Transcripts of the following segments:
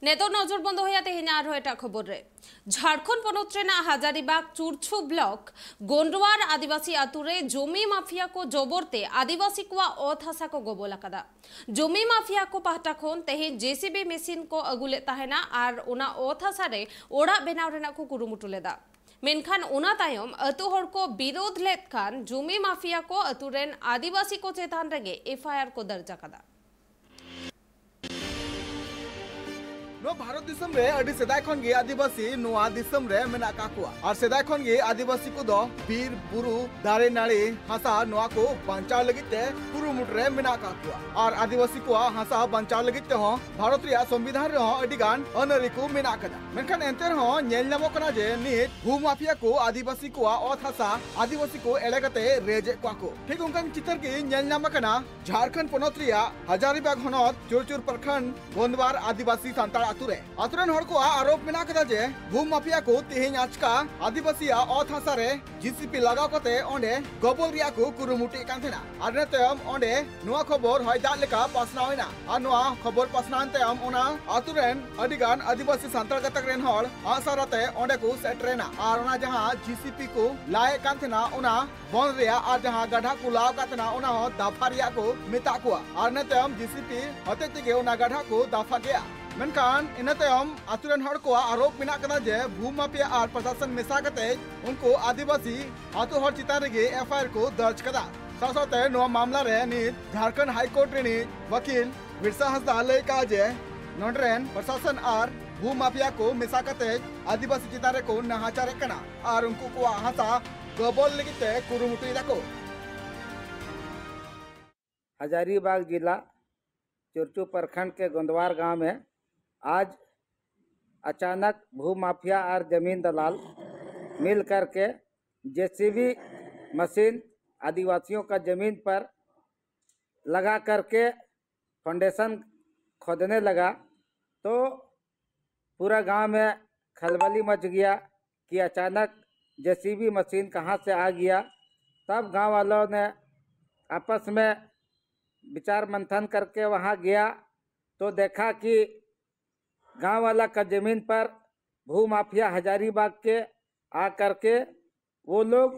नेतो नजर बंद होया तेहेना आरो एटा खबर रे झारखंड पनत रेना हजारीबाग चुरछु ब्लॉक गोंडवार आदिवासी आतुरे जमी माफिया को जबरते आदिवासी को ओत हासा को गबोल अकादा जमी माफिया को पाहटा खन तेहे जेसीबी मशीन को अगुले ताहेना आर ओना ओत हासा रे ओड़ा बेनाव रेना को कुरुमुटु लेदा मेनखान ओना तायम अतु हर को विरोध लेत खान जमी माफिया को अतुरेन आदिवासी को चेतान रेगे एफआईआर को दर्ज अकादा भारत दिसम रे अडी सेदाय खन गे आदिवासी नोआ दिसम रे मेना काकुआ और सेदाय खन गे आदिवासी को दो बीर बुरु दारे नाड़ी हासा नोआ को बंचाव लगिते कुरुमुट रे मेना काकुआ और आदिवासी को हासा बंचाव लगिते हो भारत रिया संविधान रे हो अडी गान अनरी को मेना कदा मेनखान एंते हो नेल नामो कना जे नित भू माफिया को आदिवासी को ओत हासा आदिवासी को एलेगते रेजे को ठीक उनकान चित्र की नेल नाम कना झारखंड पनत रिया हजारीबाग हनत चुरचुर प्रखंड गोंडवार आदिवासी संताल आतुरेन हर को आरोप मेना कदा जे भू माफिया को तेहेन आचका आदिवासी ओत हासा रे जीसीपी लगाव कते ओंडे गबोल रिया को कुरुमुटी कान थेना आर नेतम ओंडे नोआ खबर हय दा लेका पासना होइना आर नोआ खबर पासनान तेम ओना आतुरेन अडिगान आदिवासी संताल गतक रेन हर आसाराते ओंडे को सेटरेना आर ओना जहां जीसीपी को लाए कान थेना ओना बन रिया आर जहां गधा को लाव कातना ओना हो दाफा रिया को मेता को आर नेतम जीसीपी हते तेगे ओना गधा को दाफा गया मेनकान इनतेम आतुरेन हर को आरोप मेना कदा जे भू माफिया और प्रशासन मेसा कते उनको आदिवासी आतु हर चितान रेगे एफआईआर को दर्ज कदा साथते नो मामला रे नित झारखंड हाईकोर्ट रे वकील बिरसा हंसदा लय का जे नोडरेन प्रशासन और भू माफिया को मेसा कते आदिवासी चितान रे को नहाचार कना और उनको को हासा गबोल लगिते कुरुमुटी दाको हजारीबाग जिला चुरचू प्रखंड के गोंदवार गांव में आज अचानक भू माफिया और जमीन दलाल मिल करके जेसीबी मशीन आदिवासियों का जमीन पर लगा करके फाउंडेशन खोदने लगा तो पूरा गांव में खलबली मच गया कि अचानक जेसीबी मशीन कहां से आ गया। तब गांव वालों ने आपस में विचार मंथन करके वहां गया तो देखा कि गांव वाला का जमीन पर भू माफिया हजारीबाग के आ करके वो लोग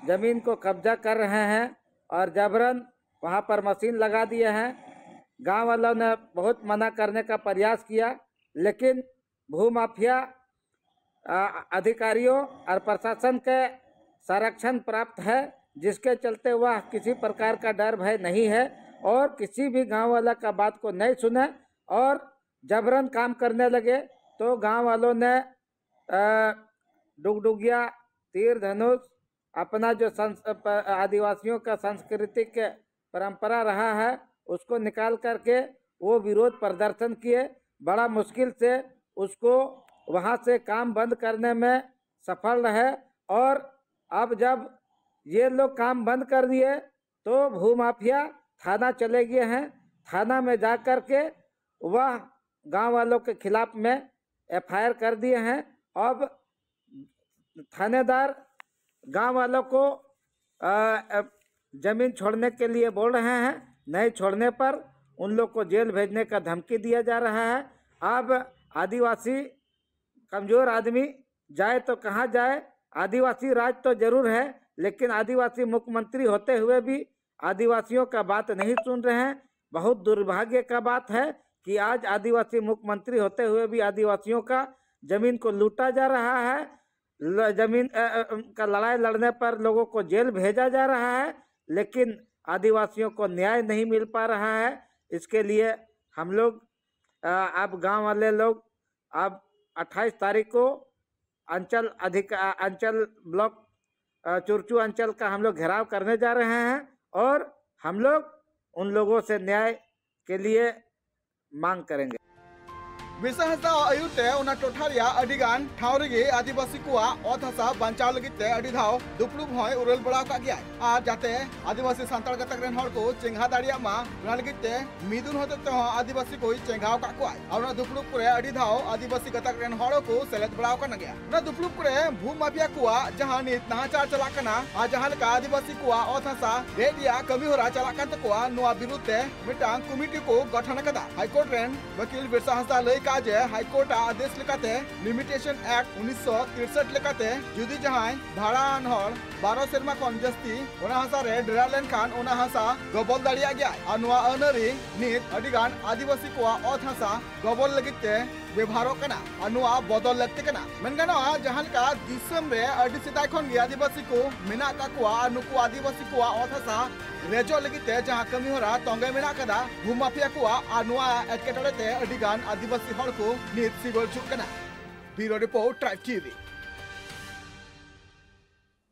जमीन को कब्जा कर रहे हैं और जबरन वहां पर मशीन लगा दिए हैं। गांव वालों ने बहुत मना करने का प्रयास किया लेकिन भू माफिया अधिकारियों और प्रशासन के संरक्षण प्राप्त है जिसके चलते वह किसी प्रकार का डर भय नहीं है और किसी भी गांव वाला का बात को नहीं सुने और जबरन काम करने लगे। तो गांव वालों ने डुगडुगिया तीर धनुष अपना जो आदिवासियों का सांस्कृतिक परंपरा रहा है उसको निकाल करके वो विरोध प्रदर्शन किए। बड़ा मुश्किल से उसको वहां से काम बंद करने में सफल रहे और अब जब ये लोग काम बंद कर दिए तो भू माफिया थाना चले गए हैं। थाना में जा कर के वह गांव वालों के खिलाफ में एफआईआर कर दिए हैं। अब थानेदार गांव वालों को जमीन छोड़ने के लिए बोल रहे हैं, नहीं छोड़ने पर उन लोग को जेल भेजने का धमकी दिया जा रहा है। अब आदिवासी कमज़ोर आदमी जाए तो कहाँ जाए, आदिवासी राज तो जरूर है लेकिन आदिवासी मुख्यमंत्री होते हुए भी आदिवासियों का बात नहीं सुन रहे हैं। बहुत दुर्भाग्य का बात है कि आज आदिवासी मुख्यमंत्री होते हुए भी आदिवासियों का जमीन को लूटा जा रहा है। जमीन का लड़ाई लड़ने पर लोगों को जेल भेजा जा रहा है लेकिन आदिवासियों को न्याय नहीं मिल पा रहा है। इसके लिए हम लोग अब गांव वाले लोग अब 28 तारीख को अंचल ब्लॉक चुरचू अंचल का हम लोग घेराव करने जा रहे हैं और हम लोग उन लोगों से न्याय के लिए मांग करेंगे। बिरसा हंसदा आयुते उना टोठारिया अडिगान ठावरेगे आदिवासी को ओत हासा बंचाव लगिते अडी धाव दुपड़ुब हय उरल बड़ा का गया आ जाते आदिवासी सांताल गतक रेन हर को चेंगा दाड़िया मा उना लगिते मिदुन होते तो आदिवासी को चेंगाव का को और उना दुपड़ुब करे अडी धाव आदिवासी गतक रेन हर को सेलेद बड़ा का गया उना दुपड़ुब करे भू माफिया को जहां नित नाचार चला कना आ जहां का आदिवासी को ओत हासा रेडिया कमी होरा चला कन को नोआ विरुद्ध मिटांग कमिटी को गठन कदा हाईकोर्ट रेन वकील बिरसा हंसदा लय जे हाईकोर्ट आदेश लेकाते लिमिटेशन एक्ट 1963 लेकाते जुदी जहां भाड़ान हर 12 सेरमा खन जस्ती ओना हासा रे डेरा लेन खान ओना हासा गबल दाड़िया गया अनुआ अनरी नित अडिगान आदिवासी को अत हासा गबल लगिते व्यवहारों कना अनुआ बदल लगते कना मेनगानो जहां का दिसम रे अडी सिदाय खन आदिवासी को मेना का कुआ नुकु आदिवासी को अत हासा रेजो लगिते जहां कमी होरा तंगे मेना कदा भूमाफिया कुआ अनुआ एटकेटड़े ते अडिगान आदिवासी हड़ को नित सिगल चुकना ब्यूरो रिपोर्ट ट्राइब टीवी।